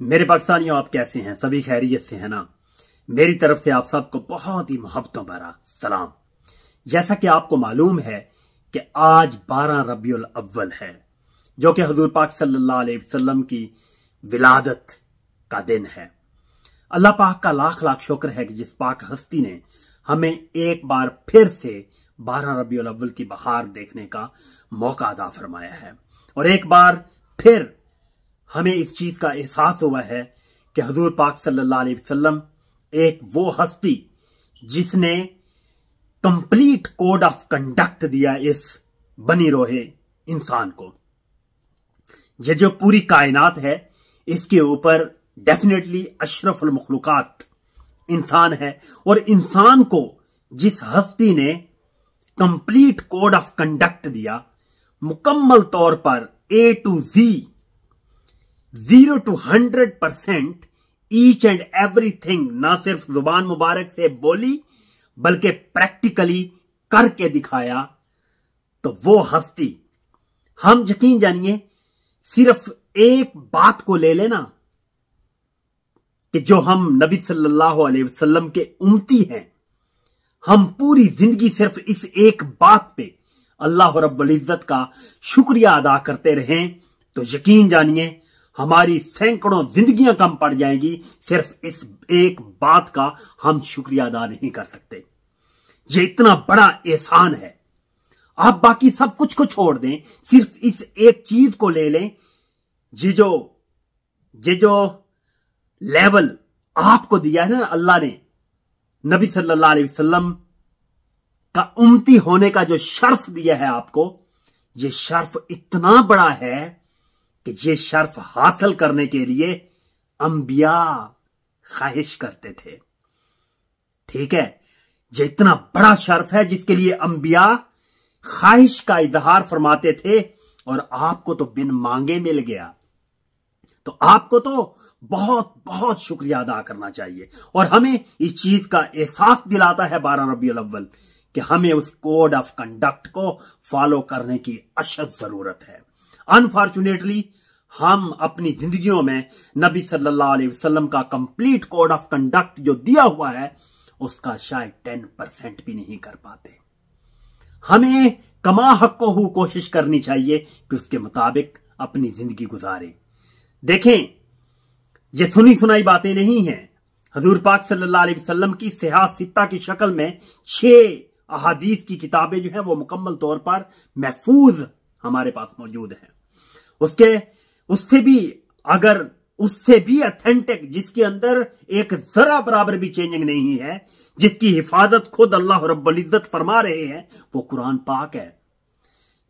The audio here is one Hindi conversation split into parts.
मेरे पाकिस्तानियों, आप कैसे हैं? सभी खैरियत से हैं ना? मेरी तरफ से आप सबको बहुत ही मोहब्बतों भरा सलाम। जैसा कि आपको मालूम है कि आज 12 रबीउल अव्वल है, जो कि हुजूर पाक सल्लल्लाहु अलैहि वसल्लम की विलादत का दिन है। अल्लाह पाक का लाख लाख शुक्र है कि जिस पाक हस्ती ने हमें एक बार फिर से 12 रबीउल अव्वल की बहार देखने का मौका अता फरमाया है। और एक बार फिर हमें इस चीज का एहसास हुआ है कि हुजूर पाक सल्लल्लाहु अलैहि वसल्लम एक वो हस्ती जिसने कंप्लीट कोड ऑफ कंडक्ट दिया इस बनी रोहे इंसान को। ये जो पूरी कायनात है, इसके ऊपर डेफिनेटली अशरफुल मखलूकात इंसान है। और इंसान को जिस हस्ती ने कंप्लीट कोड ऑफ कंडक्ट दिया, मुकम्मल तौर पर A to Z, 0 to 100% each and everything ना सिर्फ जुबान मुबारक से बोली बल्कि प्रैक्टिकली करके दिखाया, तो वो हस्ती, हम यकीन जानिए, सिर्फ एक बात को ले लेना कि जो हम नबी सल्लल्लाहु अलैहि वसल्लम के उम्मती हैं, हम पूरी जिंदगी सिर्फ इस एक बात पे अल्लाह रब्बुल इज्जत का शुक्रिया अदा करते रहें, तो यकीन जानिए हमारी सैकड़ों जिंदगियां कम पड़ जाएंगी। सिर्फ इस एक बात का हम शुक्रिया अदा नहीं कर सकते। ये इतना बड़ा एहसान है। आप बाकी सब कुछ को छोड़ दें, सिर्फ इस एक चीज को ले लें। ये जो लेवल आपको दिया है ना अल्लाह ने, नबी सल्लल्लाहु अलैहि वसल्लम का उम्मती होने का जो शर्फ दिया है आपको, ये शर्फ इतना बड़ा है कि ये शर्फ हासिल करने के लिए अंबिया ख्वाहिश करते थे। ठीक है, ये इतना बड़ा शर्फ है जिसके लिए अंबिया ख्वाहिश का इजहार फरमाते थे, और आपको तो बिन मांगे मिल गया। तो आपको तो बहुत बहुत शुक्रिया अदा करना चाहिए। और हमें इस चीज का एहसास दिलाता है 12 रबीउल अव्वल कि हमें उस कोड ऑफ कंडक्ट को फॉलो करने की अशद जरूरत है। अनफॉर्चुनेटली हम अपनी जिंदगियों में नबी सल्लल्लाहु अलैहि वसल्लम का कंप्लीट कोड ऑफ कंडक्ट जो दिया हुआ है, उसका शायद 10% भी नहीं कर पाते। हमें कमा हक्को हु कोशिश करनी चाहिए कि उसके मुताबिक अपनी जिंदगी गुजारें। देखें, ये सुनी सुनाई बातें नहीं हैं। हुजूर पाक सल्लल्लाहु अलैहि वसल्लम की सिहाह सित्ता की शक्ल में 6 अहादीस की किताबें जो हैं वो मुकम्मल तौर पर महफूज हमारे पास मौजूद हैं। उससे भी ऑथेंटिक, जिसके अंदर एक जरा बराबर भी चेंजिंग नहीं है, जिसकी हिफाजत खुद अल्लाह रब्बुल इज्जत फरमा रहे हैं, वो कुरान पाक है।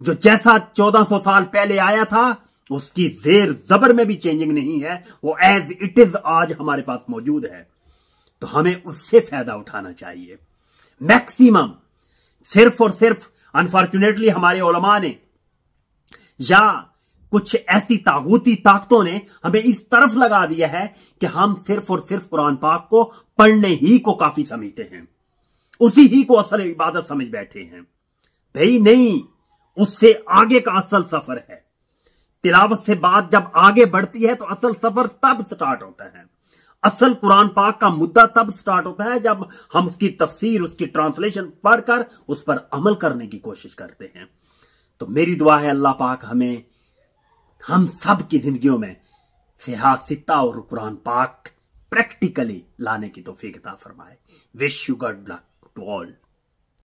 जो जैसा 1400 साल पहले आया था, उसकी जेर जबर में भी चेंजिंग नहीं है, वो एज इट इज आज हमारे पास मौजूद है। तो हमें उससे फायदा उठाना चाहिए मैक्सिमम। सिर्फ और सिर्फ अनफॉर्चुनेटली हमारे उलमा ने या कुछ ऐसी तागूती ताकतों ने हमें इस तरफ लगा दिया है कि हम सिर्फ और सिर्फ कुरान पाक को पढ़ने ही को काफी समझते हैं, उसी ही को असल इबादत समझ बैठे हैं। भाई नहीं, उससे आगे का असल सफर है। तिलावत से बात जब आगे बढ़ती है तो असल सफर तब स्टार्ट होता है। असल कुरान पाक का मुद्दा तब स्टार्ट होता है जब हम उसकी तफसीर, उसकी ट्रांसलेशन पढ़कर उस पर अमल करने की कोशिश करते हैं। तो मेरी दुआ है अल्लाह पाक हमें हम सब की जिंदगियों में सिहाह सित्ता और कुरान पाक प्रैक्टिकली लाने की तौफीक अता फरमाए। Wish you good luck to all.